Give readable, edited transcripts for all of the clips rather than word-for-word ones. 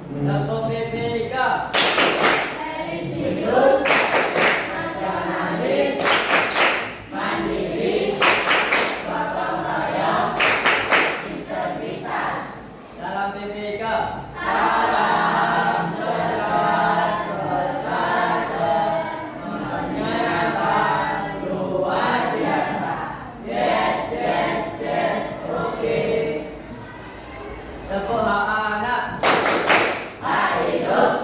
Kelompok BPK. Religius, nasionalis, mandiri, gotong royong, integritas. Salam BPK. Salam keras berkader, menyapa luar biasa. Yes, yes, yes, oke. Kelompok hak anak. Hak hidup,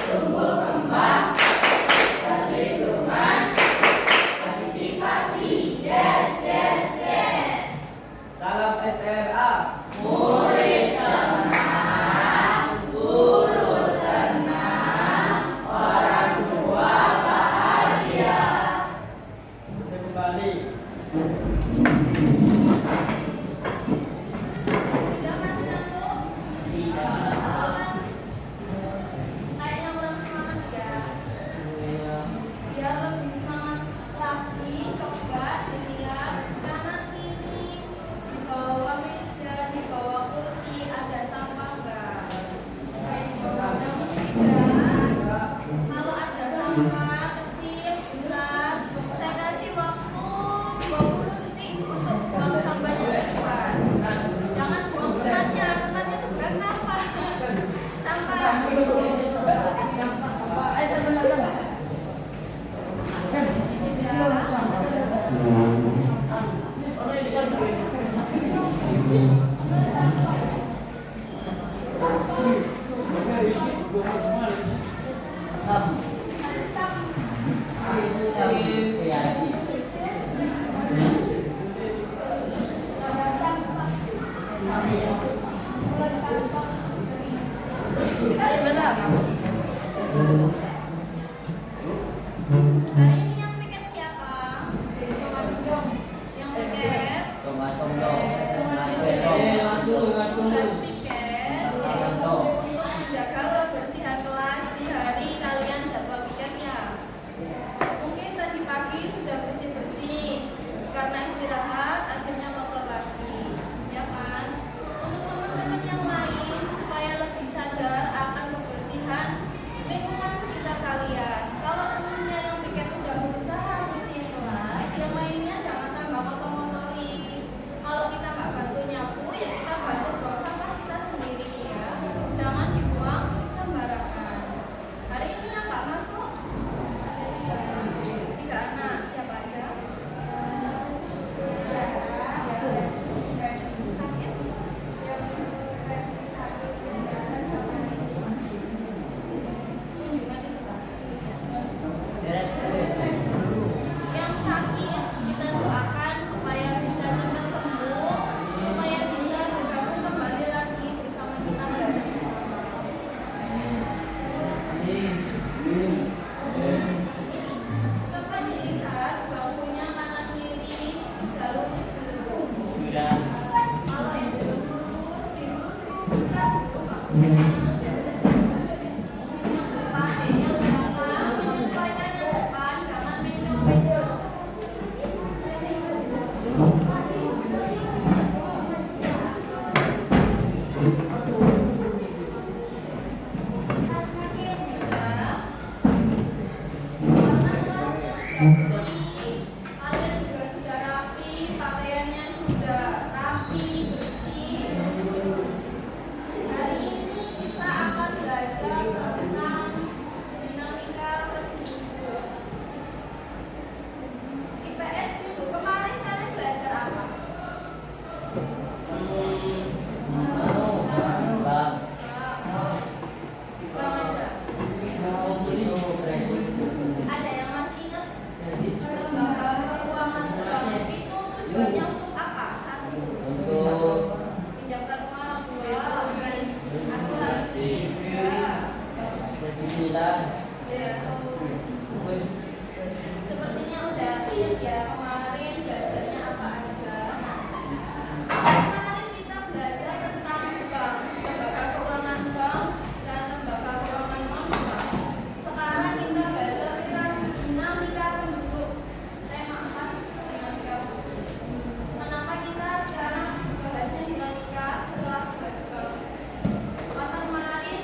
tumbuh kembang, perlindungan, partisipasi. Yes, yes, yes. Salam SRA. Murid senang, guru tenang, orang tua bahagia. Kita kembali. Sudah masih ngantuk? Bosan? Kayaknya kurang semangat ya. Biar lebih semangat lagi, coba dilihat kanan kiri, di bawah meja, di bawah kursi ada sampah nggak? Tidak. Kalau ada sampah kecil, besar, saya kasih waktu 20 detik untuk buang sampahnya ke depan. Jangan buang temannya itu bukan sampah. Sampah. Hari ini yang piket siapa? Yang piket? Tugas piket yaitu untuk menjaga kebersihan kelas di hari kalian jadwal piketnya. Mungkin tadi pagi sudah bersih-bersih karena istirahat akhirnya kotor lagi, ya kan? Untuk teman-teman yang lain supaya lebih sadar akan kebersihan lingkungan sekitar kalian. Kalau temennya yang piket udah berusaha bersihin kelas, yang lainnya jangan tambah kotor-kotori. Kalau kita nggak bantu nyapu, ya kita bantu buang sampah kita sendiri ya. Jangan dibuang sembarangan. Hari ini yang nggak masuk 3 anak, siapa aja? Sakit? Kunjungan itu Pak. Yang sakit kita doakan supaya bisa cepat sembuh, supaya bisa bergabung kembali lagi bersama kita belajar bersama. Coba dilihat bangkunya kanan kiri sudah lurus belum? Kalau yang belum lurus, diluruskan dulu bangkunya. Yang depan yang belakang menyesuaikan yang depan, jangan menyong-menyong. Kalian juga sudah rapi, pakaiannya sudah rapi, bersih. Hari ini kita akan belajar tentang dinamika penduduk. IPS minggu kemarin kalian belajar apa? Bang aja. Ada yang masih ingat? Lembaga keuangan bank itu tujuannya untuk apa? 1. Pinjamkan uang. 2. Asuransi. 3. Ya. Sepertinya udah ingat ya kemarin belajarnya apa aja. Kemarin kita belajar tentang bank, lembaga keuangan bank dan lembaga keuangan non bank. Sekarang kita belajar tentang dinamika penduduk. Tema 4, dinamika penduduk. Kenapa kita sekarang bahasnya dinamika setelah bahas bank? Karena kemarin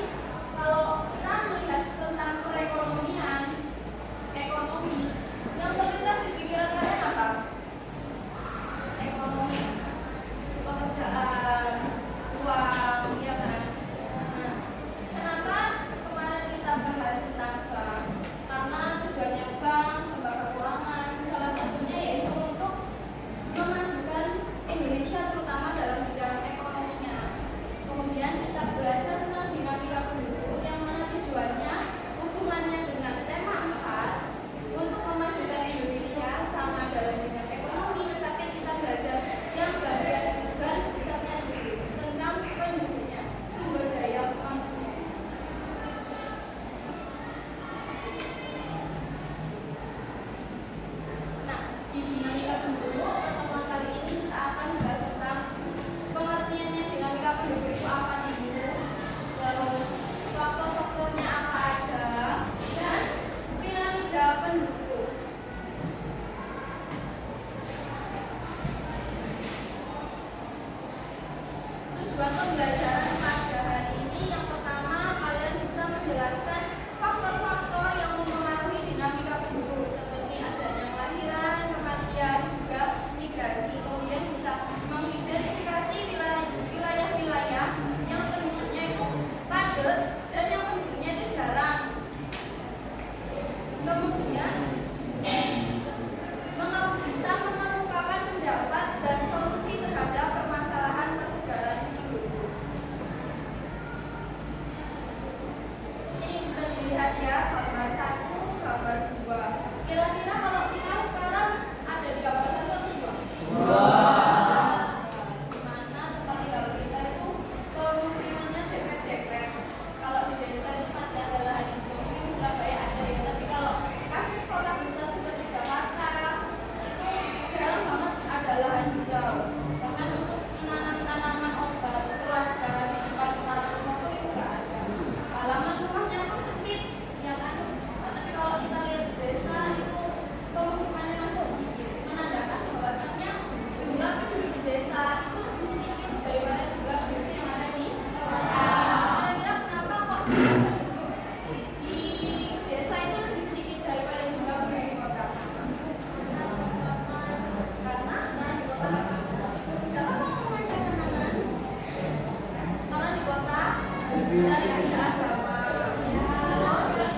ya, gambar 1, gambar 2. Kira-kira kalau kita sekarang ada di gambar 1 atau 2? Di mana tempat tinggal kita itu pemukimannya deket-deket. Kalau di desa itu masih ada lahan hijau, di Surabaya ada ya. Tapi kalau kasus kota besar seperti Jakarta itu jarang banget ada lahan hijau. Bahkan untuk menanam tanaman obat keluarga di depan kepala rumah pun itu nggak ada. Halaman rumahnya pun sempit, ya kan? Nah, tapi kalau kita lihat di desa itu pemukimannya masih sedikit, menandakan bahwasannya jumlah penduduk di desa itu lebih sedikit daripada jumlah penduduk yang ada di kota. Kira-kira kenapa kok penduduk di desa itu lebih sedikit daripada jumlah penduduk di kota? Karena dalam memancar tanaman, kalau di kota dari aja agama, terus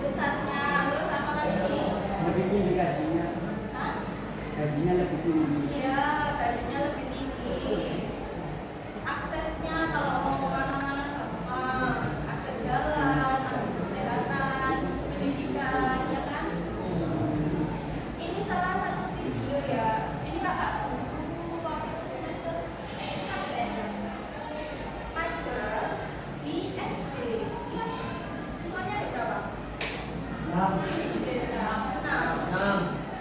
pusatnya, terus apa lagi? Lebih tinggi gajinya. Hah? Gajinya lebih tinggi. Iya, gajinya lebih tinggi. Aksesnya kalau mau kemana-mana gampang, akses jalan, akses kesehatan, pendidikan, ya kan? Ini salah satu video ya. Ini kakak dulu waktu semester apa ya? Ngajar di SD. Lihat siswanya ada berapa? 6. Ini di desa 6.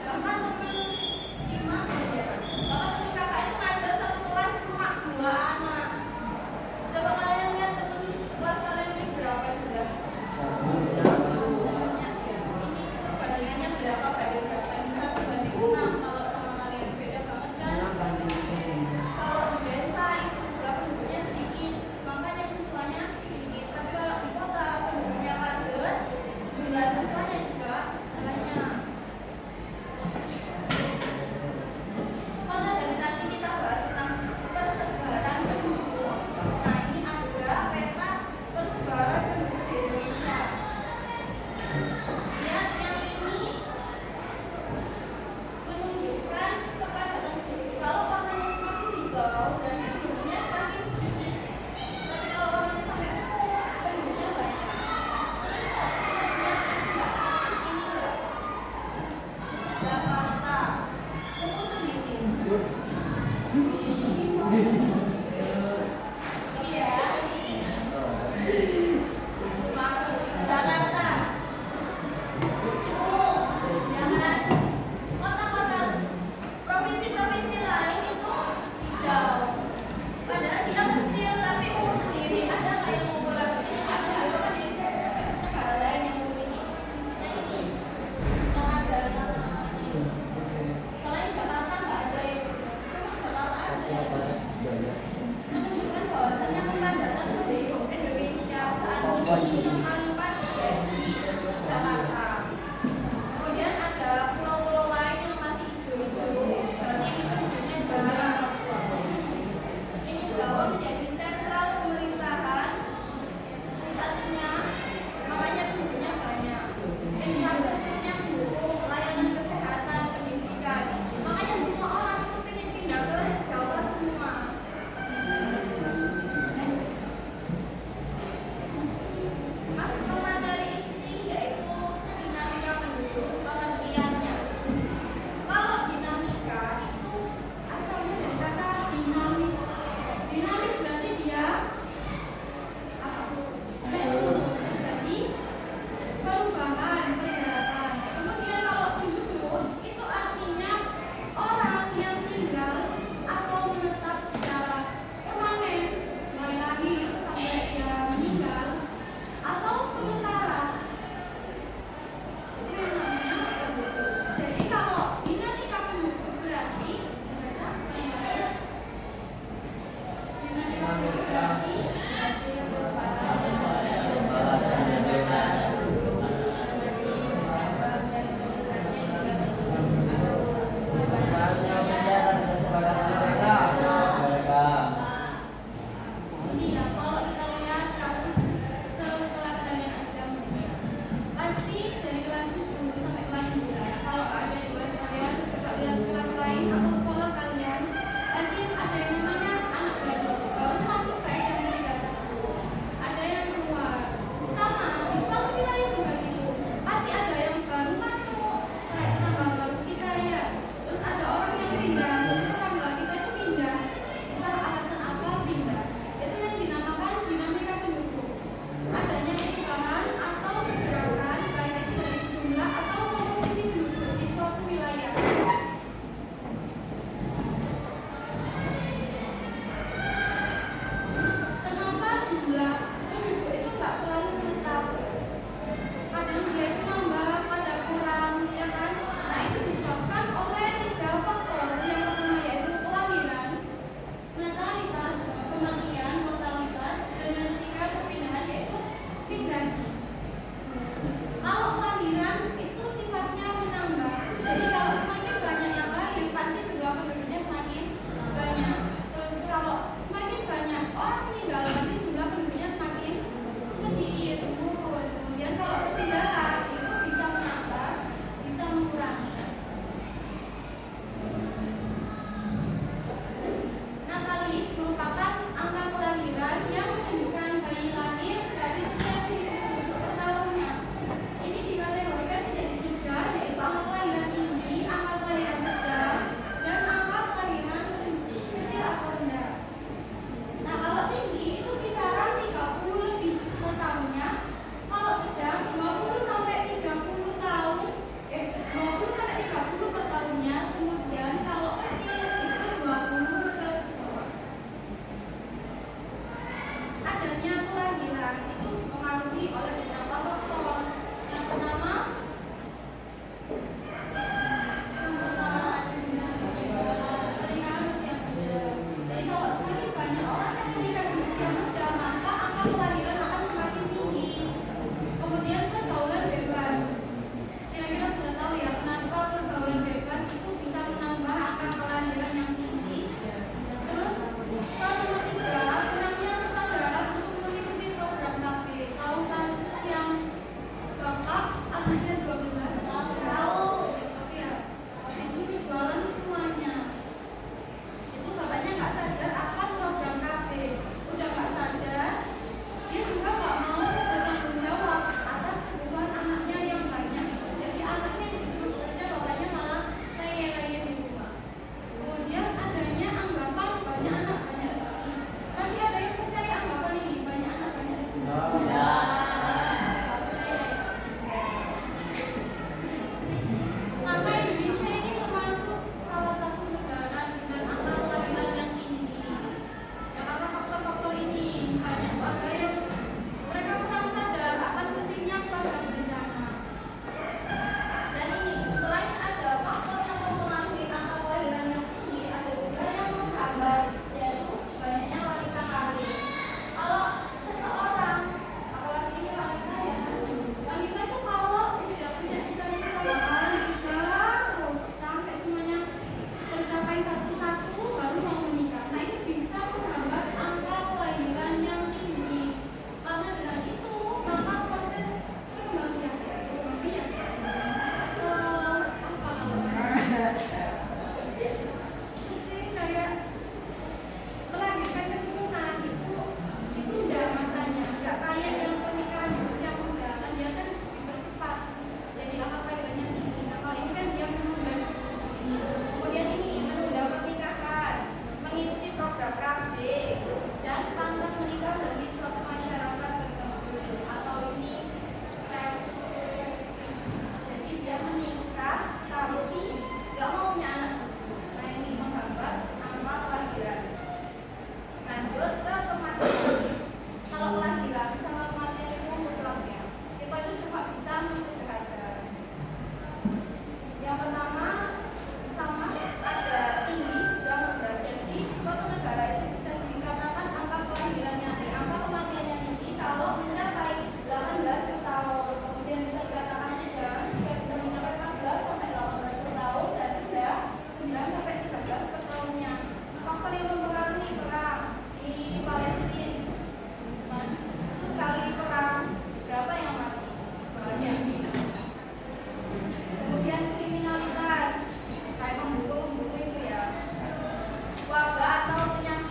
Bahkan temen 5 ya. Bahkan temen kakak itu ngajar satu kelas cuma 2 anak. Coba kalian lihat temen sekelas kalian ini berapa jumlah? Banyak ya. Ini perbandingannya berapa banding berapa? Ini 1 banding 6 kalau sama kalian beda banget kan? Kalau di desa itu jumlah penduduknya sedikit, makanya siswanya sedikit. Tapi kalau di kota penduduknya padat, jumlah siswanya juga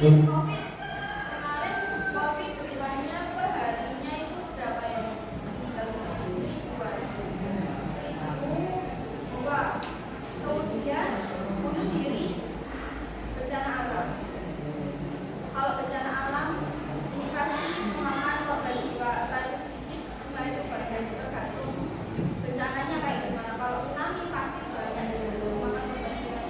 COVID kemarin COVID beritanya per harinya itu berapa yang meninggal dunia? 1.000 jiwa. Kemudian bunuh diri, bencana alam. Kalau bencana alam ini pasti memakan korban jiwa, entah itu sedikit, entah itu banyak, tergantung bencananya kayak gimana. Kalau tsunami pasti banyak memakan korban jiwa.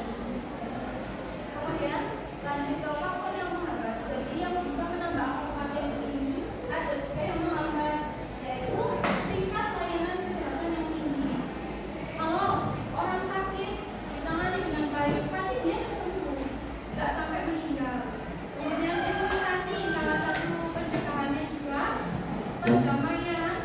Kemudian lanjut ke faktor yang menghambat. Jadi yang bisa menambah kematian ini ada juga yang menghambat, yaitu tingkat layanan kesehatan yang tinggi. Kalau orang sakit ditangani dengan baik, pasti dia sembuh, nggak sampai meninggal. Kemudian imunisasi salah satu pencegahannya juga perdamaian.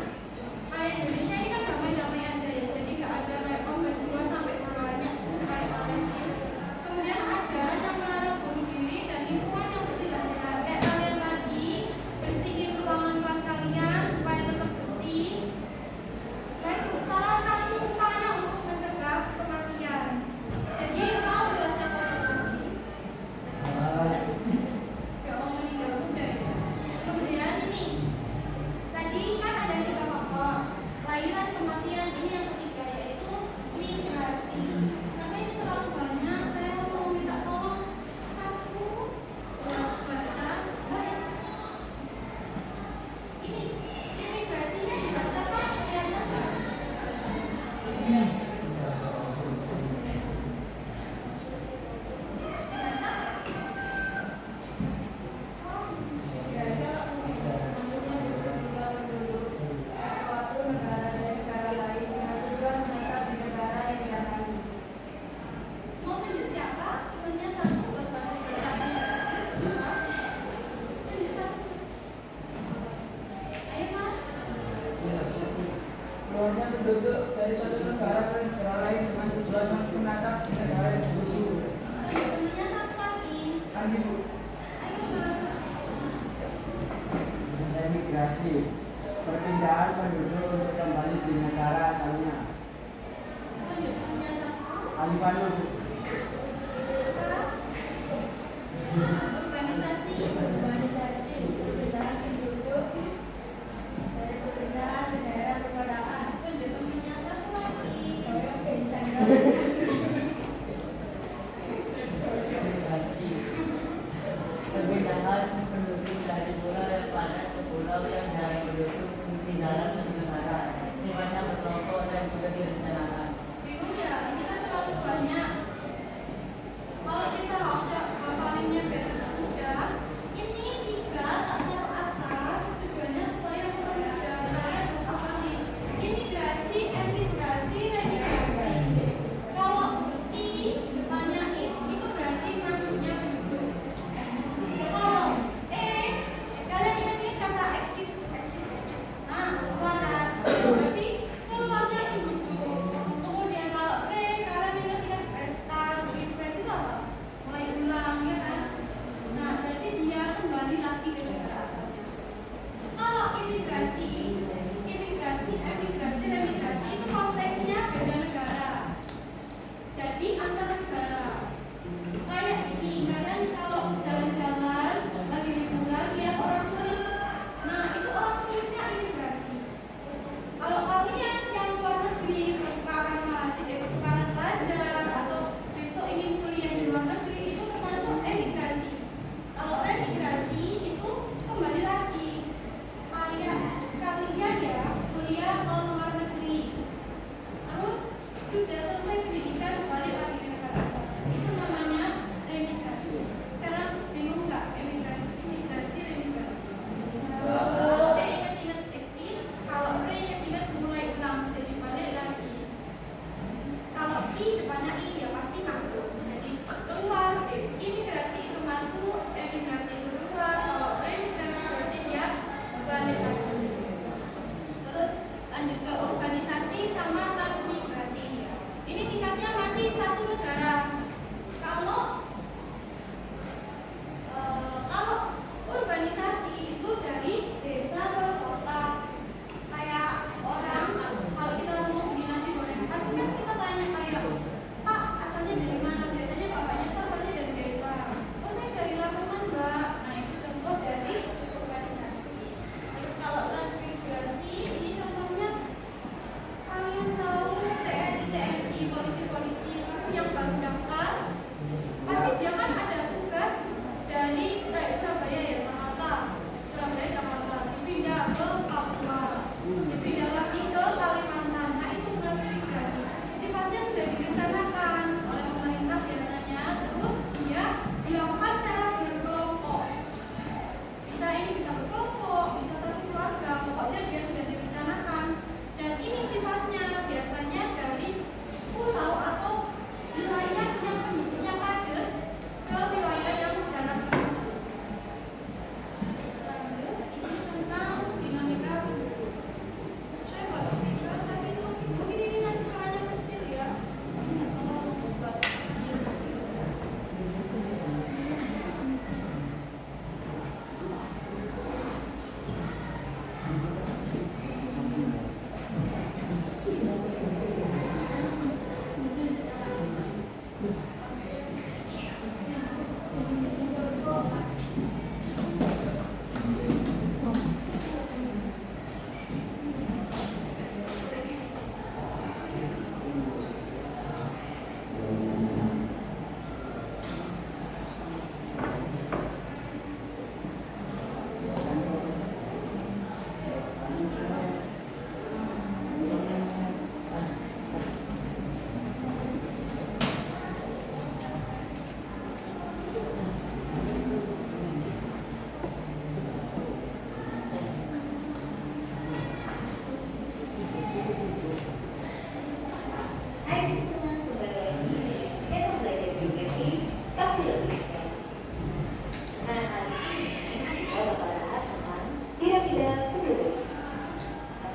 Kayak Indonesia ini kan damai-damai aja ya, jadi nggak ada kayak korban jiwa sampai banyak kayak Palestina. Kemudian ajaran yang melarang bunuh diri dan lingkungan yang tidak sehat. Kayak kalian tadi bersihin ruangan kelas kalian supaya tetap bersih. Nah itu salah satu upaya untuk mencegah kematian. Jadi mau jelasnya fotografi, gak mau meninggal muda ya. Kemudian ini tadi kan ada 3 faktor lahiran, kematian, ini yang ketiga yaitu migrasi. Karena ini terlalu banyak, saya mau minta tolong satu baca. Ini imigrasinya dibaca kan lihat aja. Suatu negara dari negara lain dengan tujuan menetap di negara yang dia lain. Mau tunjuk siapa? Itunya satu buat bantu baca imigrasi. Tunjuk satu. Ayo mas. Keluarnya penduduk dari suatu negara ke negara lain dengan tujuan menatap di negara yang dituju. Tunjuk temennya satu lagi. Andi Bu, Ayo mas. visa migrasi, perpindahan penduduk untuk kembali di negara asalnya. Tunjuk temennya satu. Alifano Bu, Urbanisasi. Urbanisasi, perpisahan penduduk dari pedesaan ke daerah perkotaan. Tunjuk temennya satu lagi. Perpindahan penduduk dari pulau yang padat ke pulau yang jarang penduduk di dalam sementara sifatnya berkelompok dan sudah direncanakan. Bingung ya, ini kan terlalu banyak.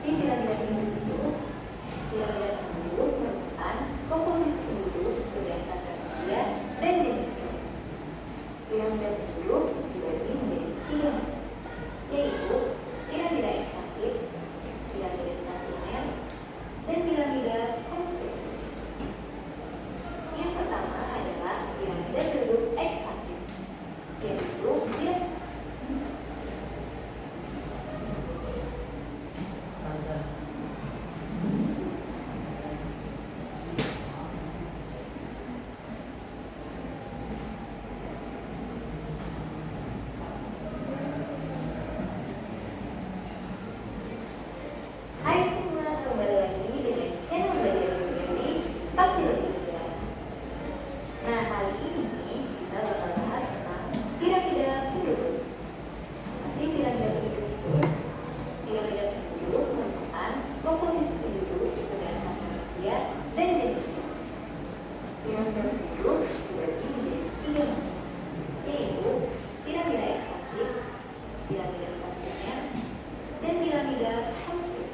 Si piramida penduduk itu, piramida penduduk merupakan komposisi penduduk berdasarkan usia dan jenisnya. Piramida penduduk dibagi menjadi 3 macam, yaitu piramida ekspansif, piramida stasioner, dan piramida konstruktif. Yang pertama adalah piramida penduduk ekspansif, yaitu piramida Hai semua, kembali lagi dengan channel Belajar Geometri Pasti Lebih Mudah. Nah, kali ini kita bakal bahas tentang piramida penduduk. Masih piramida penduduk itu, piramida penduduk merupakan komposisi penduduk berdasarkan usia dan jenisnya. Piramida penduduk dibagi menjadi 3 macam, yaitu piramida ekspansif, piramida stasioner, dan piramida konstruktif.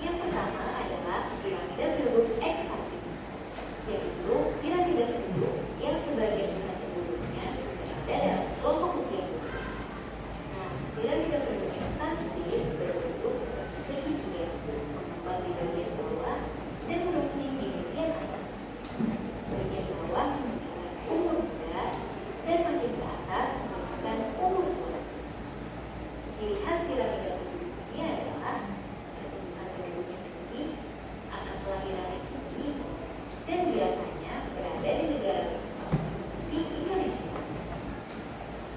Yang pertama adalah piramida penduduk ekspansif, yaitu piramida penduduk yang sebagian besar penduduknya berada dalam kelompok usia muda. Nah, piramida penduduk ekspansif berbentuk seperti segitiga, mengembang di bagian bawah dan meruncing di bagian atas. Bagian bawah menunjukkan umur muda dan makin ke atas menunjukkan umur tua. Ciri khas piramida penduduk ini adalah pertumbuhan penduduk yang tinggi, angka kelahiran yang tinggi, dan biasanya berada di negara berkembang seperti Indonesia.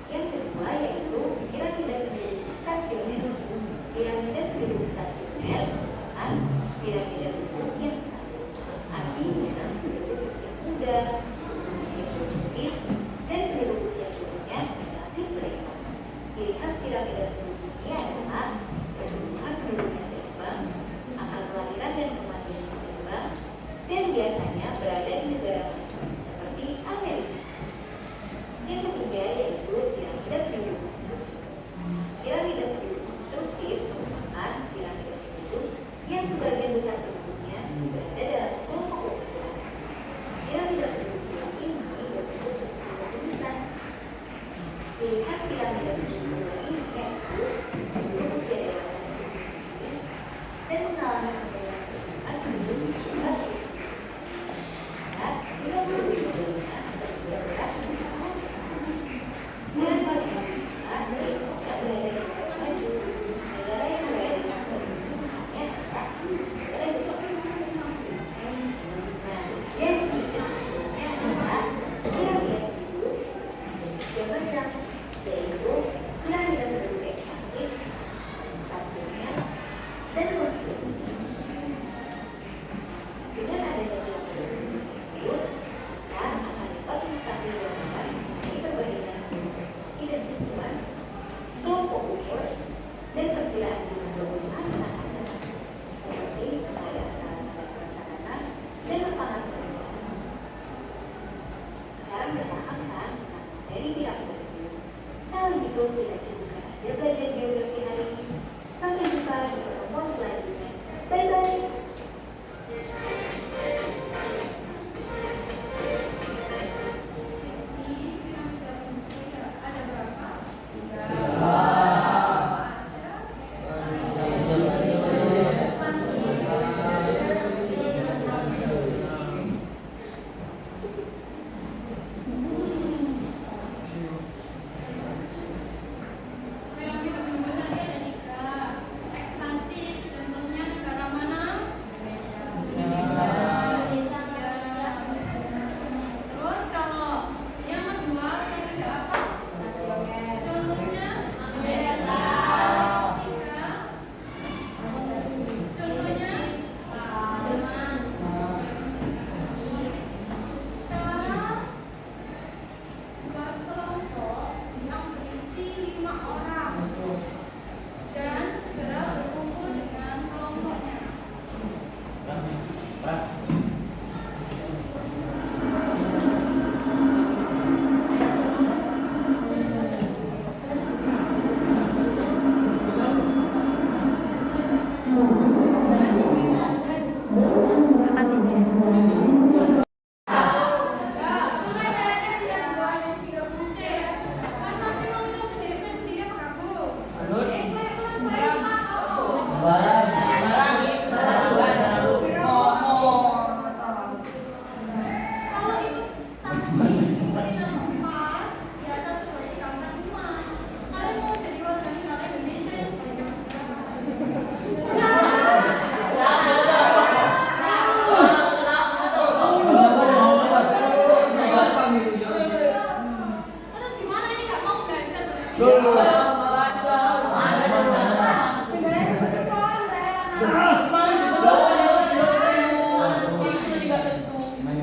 Yang kedua yaitu piramida penduduk stasioner. Piramida penduduk stasioner merupakan piramida penduduk yang stabil, artinya penduduk usia muda, penduduk usia produktif, dan penduduk usia tuanya relatif seimbang. Ciri khas piramida penduduk ini adalah pertumbuhan penduduknya seimbang, angka kelahiran dan kematian yang seimbang, dan biasanya berada di negara maju seperti Amerika. Yang ketiga yaitu piramida penduduk konstruktif. Piramida penduduk konstruktif merupakan piramida penduduk yang sebagian besar penduduknya berada dalam kelompok ukuran. Piramida penduduk ini berbentuk seperti batu nisan. Ciri khas piramida penduduk ini yaitu penduduk usia dewasa yang tinggi dan mengalami penurunan pertumbuhan penduduk secara terus-menerus. Dan bila penduduk sebelumnya juga berat menjadi dan bagi kita semoga berada di negara maju. Negara yang berada di fase ini misalnya adalah negara Jepang. Nah, yang ketiga sebelumnya adalah piramida penduduk yang bergerak, yaitu piramida penduduk ekspansif, stasioner, dan konstruktif.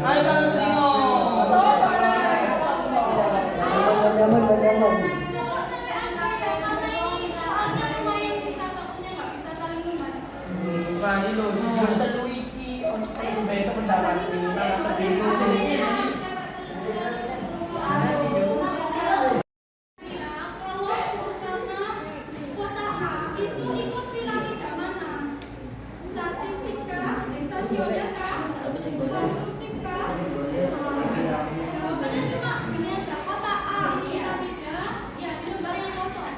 Ayo tangan terima. Coba sampai aja ya, karena ini soalnya lumayan susah, takutnya nggak bisa saling membantu. Ya, kalau umpama kota A itu ikut piramida mana? Statistik kah? Stasioner kah? Konstruktif kah? Jawabannya cuma gini aja, kota A piramida, ya di lembar yang kosong.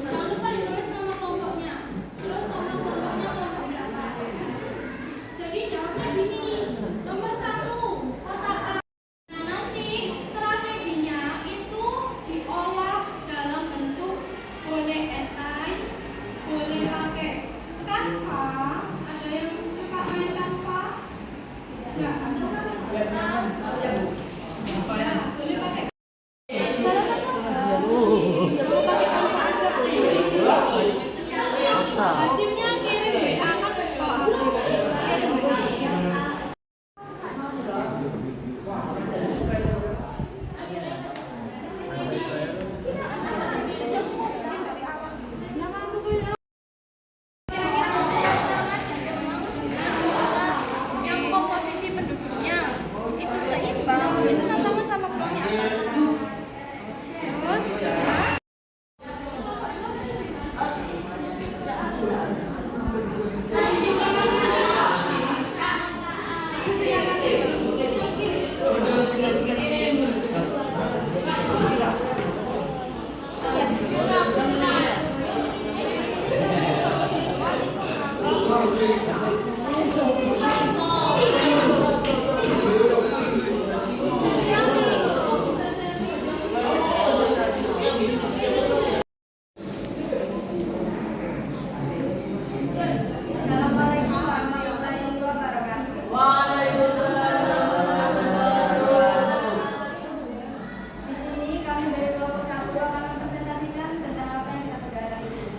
Jangan lupa ditulis nama kelompoknya, terus nama kelompoknya kelompok berapa. Jadi jawabnya gini, nomor 1 kota A. Nah nanti strateginya itu diolah dalam bentuk boleh esai, boleh pakai Canva. Ada yang suka main Canva? Enggak, atau kan? Ya, boleh pakai. Salah satu aja. Mau pakai Canva aja boleh. Hasilnya kirim WA kan kirim WA. Yang komposisi penduduknya itu seimbang, itu tantangan sama peluangnya apa? Terus Assalamualaikum warahmatullahi wabarakatuh. Di sini kami dari kelompok 1 akan mempresentasikan tentang apa yang kita saudara di sini.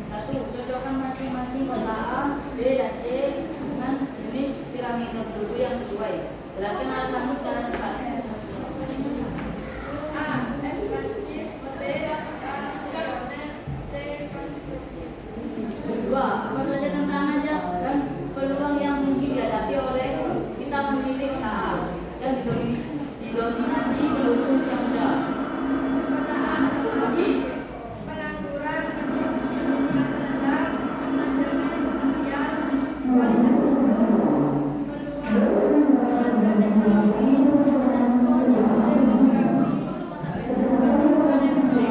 1. Cocokkan masing-masing kota A, B, dan C dengan jenis piramida penduduk yang sesuai. Jelaskan alasanmu secara singkat. A. Ekspansif. B. Stasioner. C. Konstruktif. 2. Apa saja tantangannya dan peluang yang mungkin dihadapi oleh kita memilih kota A yang didominasi penduduk usia muda. Kota A. Pengangguran, lingkungan rendah, kesenjangan sosial, kualitas hidup, peluang, tenaga teknologi, dan kondisi demografi, pertumbuhan ekonomi.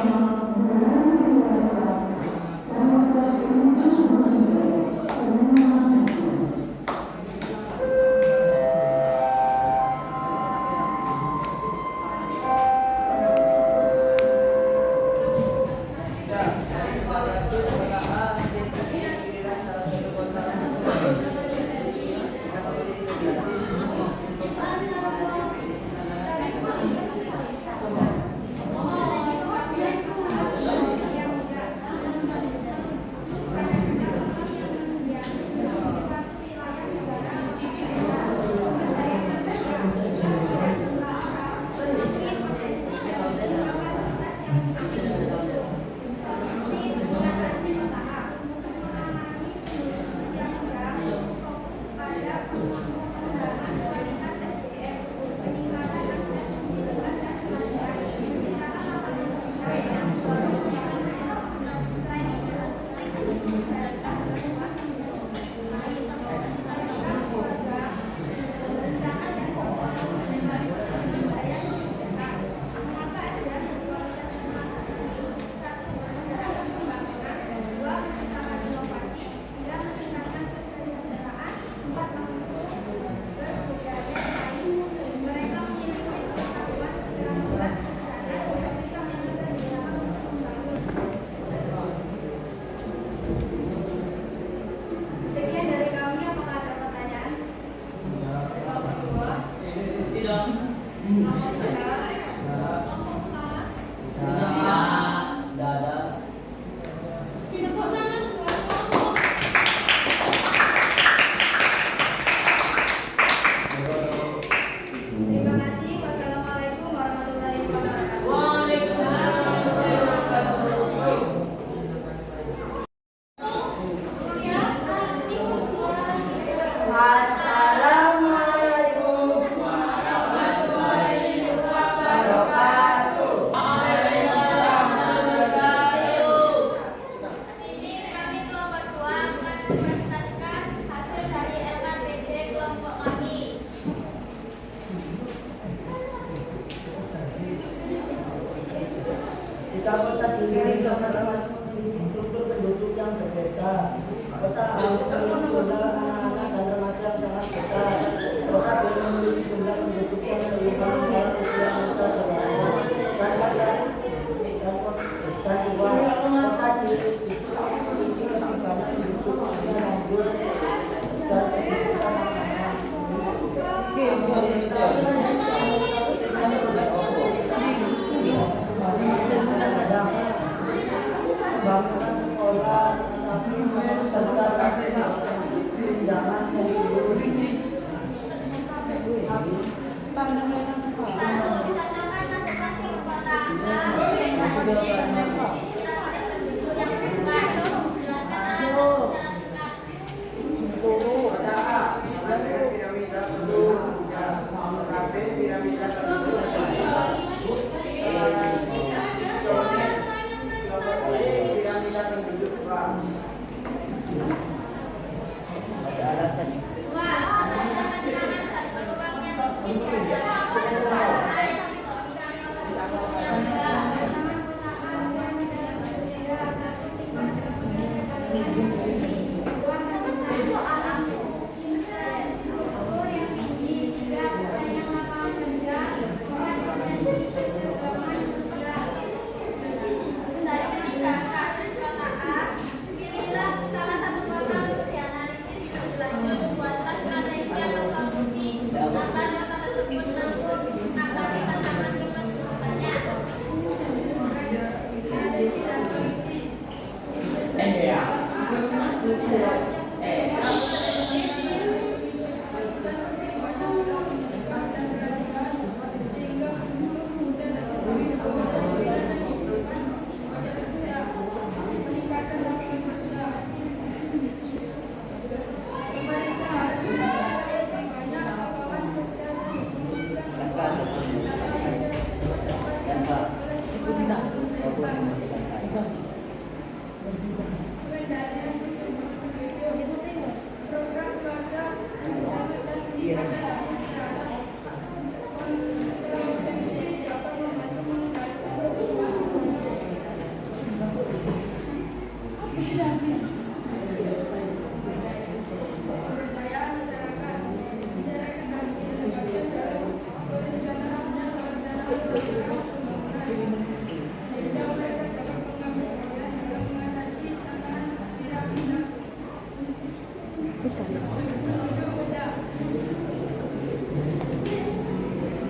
Tepuk tangan buat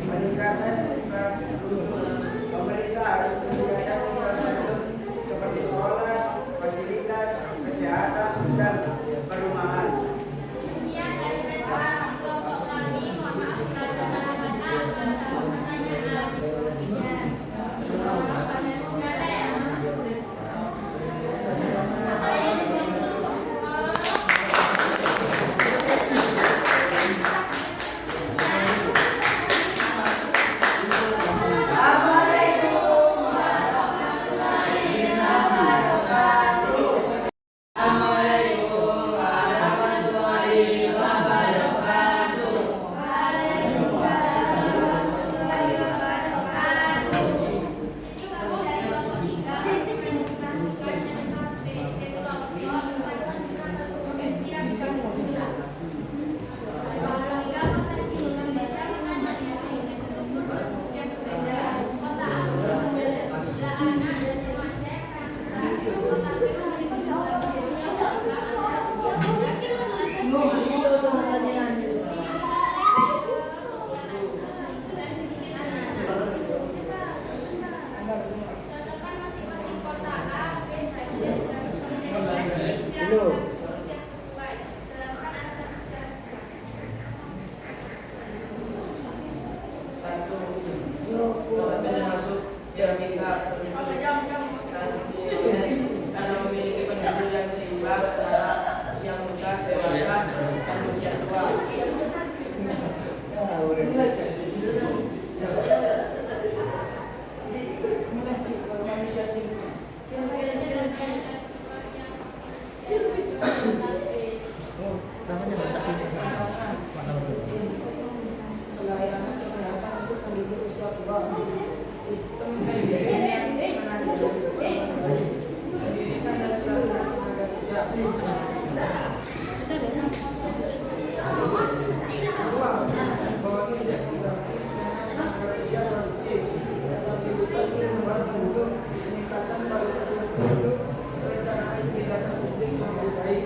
Peningkatan infrastruktur. Pemerintah harus menyediakan infrastruktur seperti sekolah, fasilitas kesehatan, dan perumahan. Sekian dari presentasi kelompok kami. Mohon maaf bila ada salah kata atau ada pertanyaan. Nggak ada ya? Atau yang sebelum kelompok karena memiliki penduduk yang seimbang antara usia muda, dewasa, dan usia tua. Pelayanan kesehatan untuk penduduk usia tua, sistem pendidikan yang pendidikan dan pelatihan tenaga kerja. Kedua, membangun insentif gratis dengan tenaga kerja produktif. Stabilitas ini membuat penduduk, peningkatan kualitas hidup penduduk, perencanaan kebijakan publik yang lebih baik.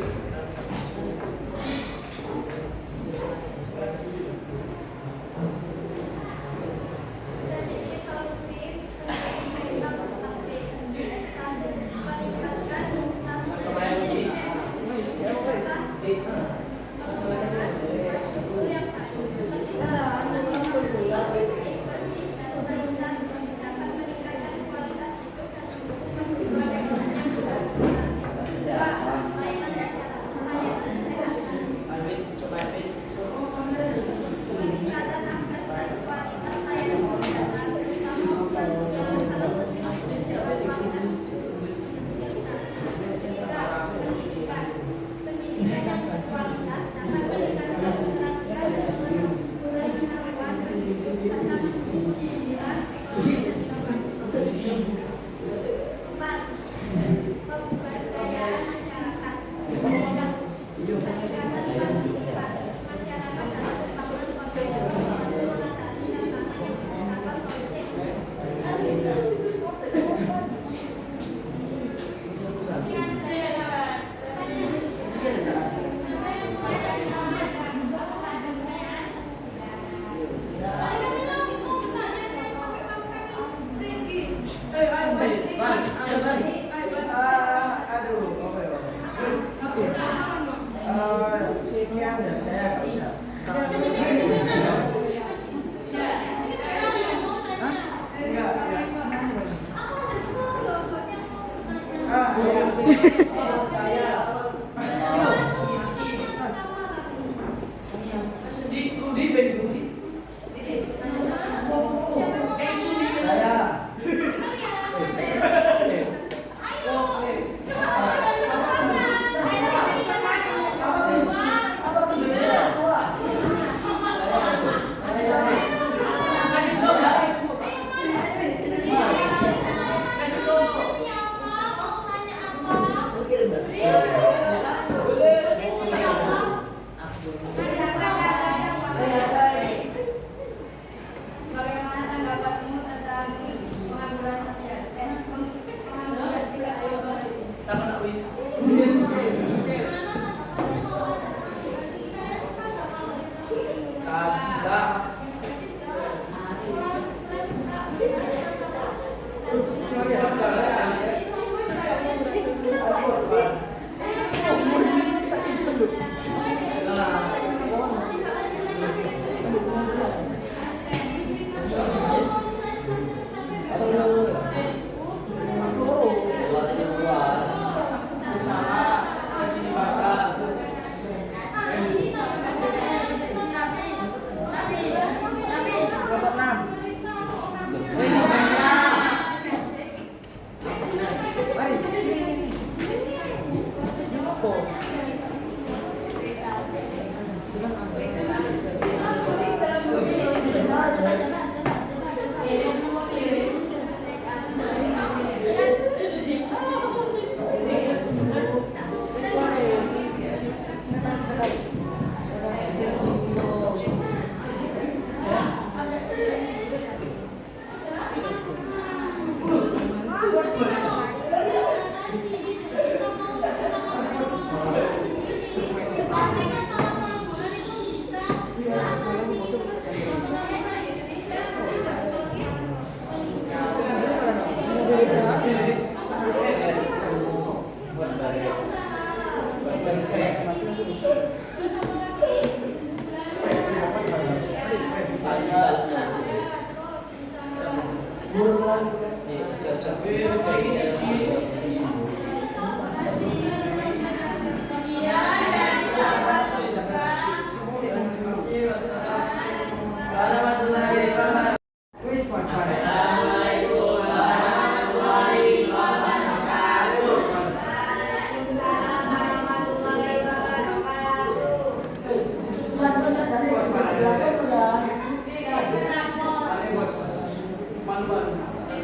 sekian dan saya Rudi Ben Rudi. Bagaimana tanggapanmu tentang pengangguran sosial? Pengangguran tidak Taman Awi. Kagak.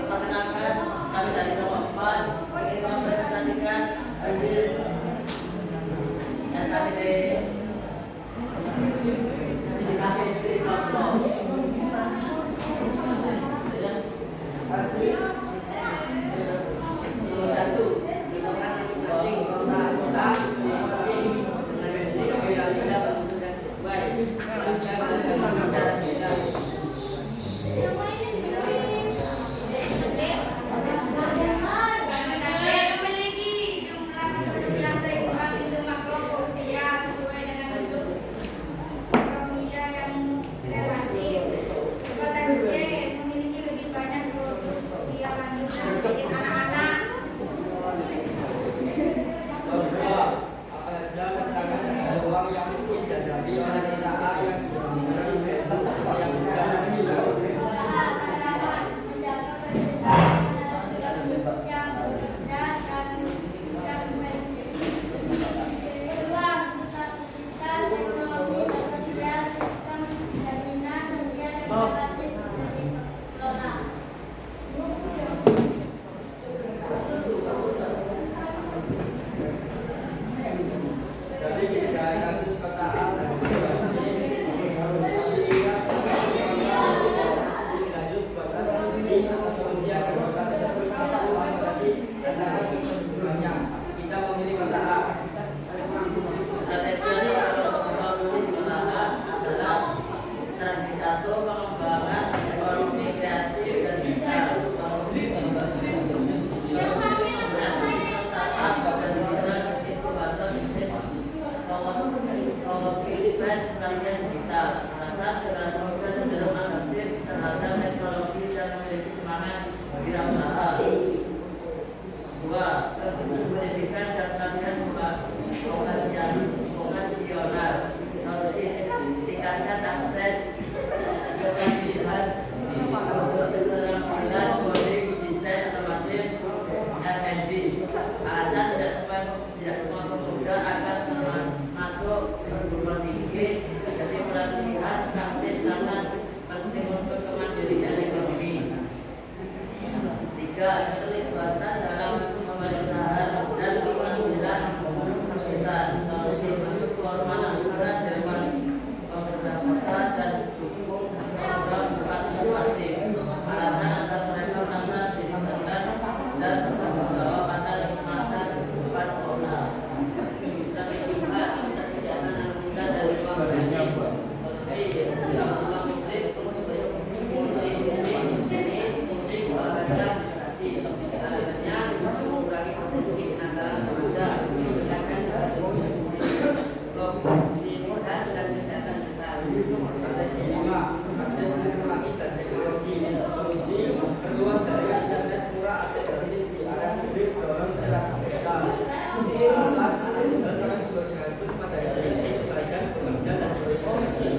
Perkenalkan, kami dari Muhammad ingin mempresentasikan hasil SAPT di KPT Oslo. Nomor 1, merupakan masing-masing kota-kota masing dengan jenis wilayah penduduk yang sesuai. Secara beda. memiliki jumlah penduduk yang seimbang di semua kelompok usia sesuai dengan bentuk piramida yang relatif. modal. Alasan generasi muda cenderung adaptif terhadap teknologi dan memiliki semangat wirausaha. 2. Pendidikan dan pelatihan vokasional. Solusi tingkatkan akses pelatihan keterampilan coding, desain otomotif, R&D. Alasan tidak semua pemuda akan masuk perguruan tinggi, jadi pelatihan praktis sangat penting untuk kemandirian ekonomi. 3. Keterlibatan dalam pemerintahan dan pengambilan keputusan. Solusi bentuk formal aturan dewan pemberantasan dan hukum program partisipasi. Alasan agar mereka merasa dilibatkan dan bertanggung jawab atas masa depan kota. Strategi 4. Kesejahteraan anak muda dari ruang bisnis. Solusi ruang publik multi musik, olahraga, alasannya mengurangi potensi kenakalan remaja, meningkatkan produktivitas dan kesehatan mental. Strategi 5. Akses informasi dan teknologi. Solusi perluas dari internet murah atau gratis di area publik, dorong literasi digital. Alasan kita sangat bergantung pada internet, belajar, bekerja dan berkomunikasi.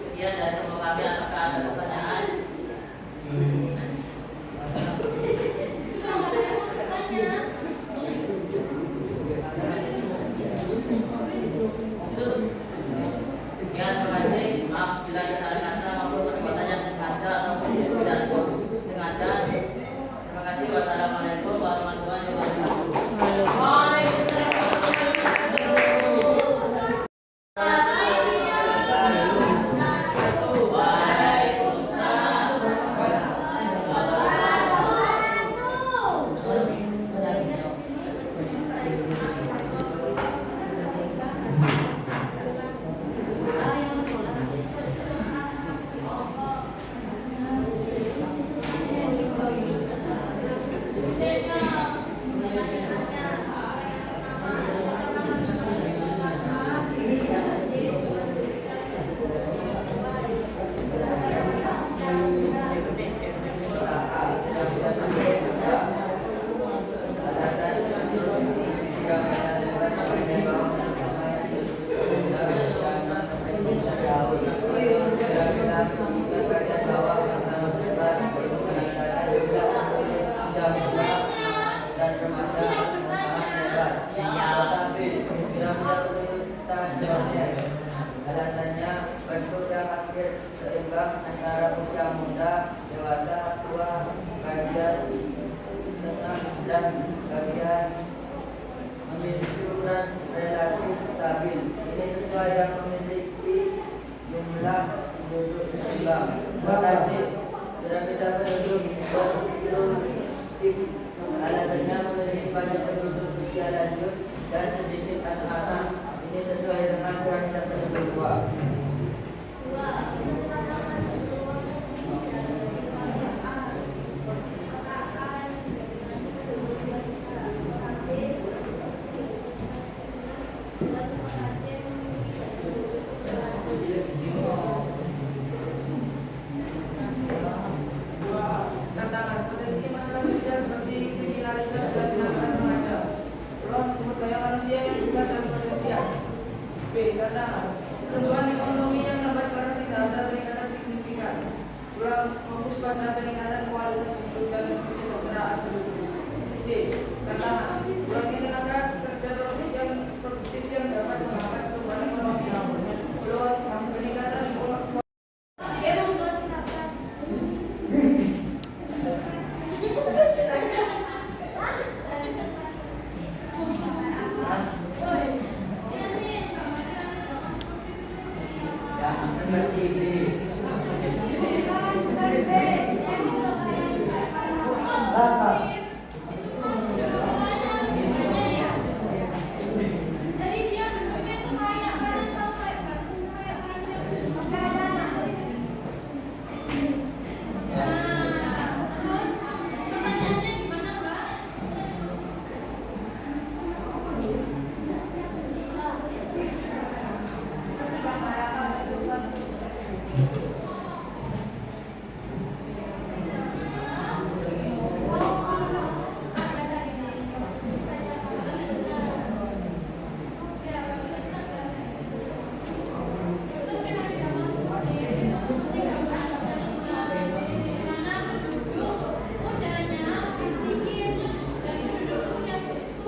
Sekian dari rumah kami. Apakah ada pertanyaan? Sekian, terima kasih. Maaf bila ada salah kata maupun perbuatan yang sengaja ataupun tidak sengaja. Terima kasih. Wassalamualaikum warahmatullahi wabarakatuh. Alasannya bentuk yang hampir seimbang antara usia muda, dewasa, tua, bagian tengah dan bagian memiliki ukuran relatif stabil. Ini sesuai yang memiliki jumlah penduduk seimbang. Berarti beda-beda penduduk berproduktif. Alasannya memiliki banyak penduduk usia lanjut dan sedikit anak-anak. Ini sesuai dengan kualitas penduduk tua. Tantangan potensi masalah sosial seperti kriminalitas dan penangkapan remaja. Peluang sumber daya manusia yang besar dan potensial. B. Tantangan pertumbuhan ekonomi yang lambat karena tidak ada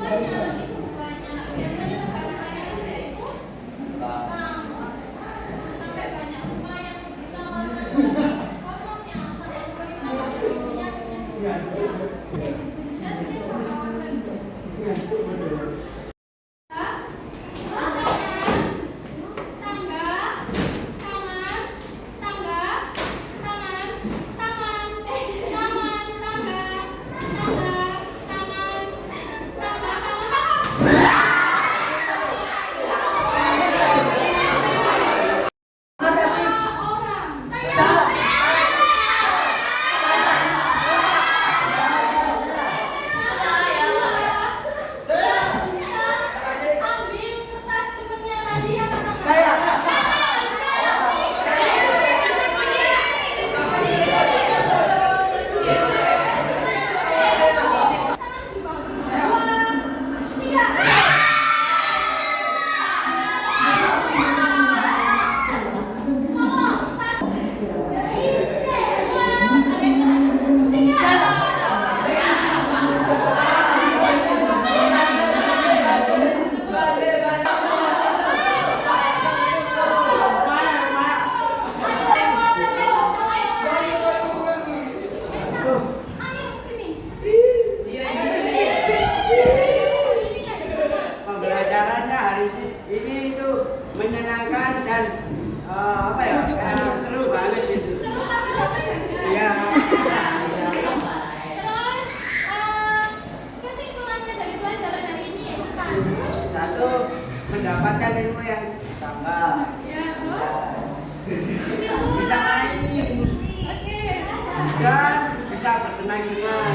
itu banyak. Biasanya negara kaya itu yaitu Jepang. Sampai banyak rumah yang bercerita warna kosongnya sama pemerintah yang punya dan sering berkawan. Pembelajarannya hari ini itu menyenangkan dan seru banget gitu. Iya. Kesimpulannya dari pelajaran hari ini yaitu Satu, mendapatkan ilmu yang tambah. Bisa main dan bisa bersenang-senang.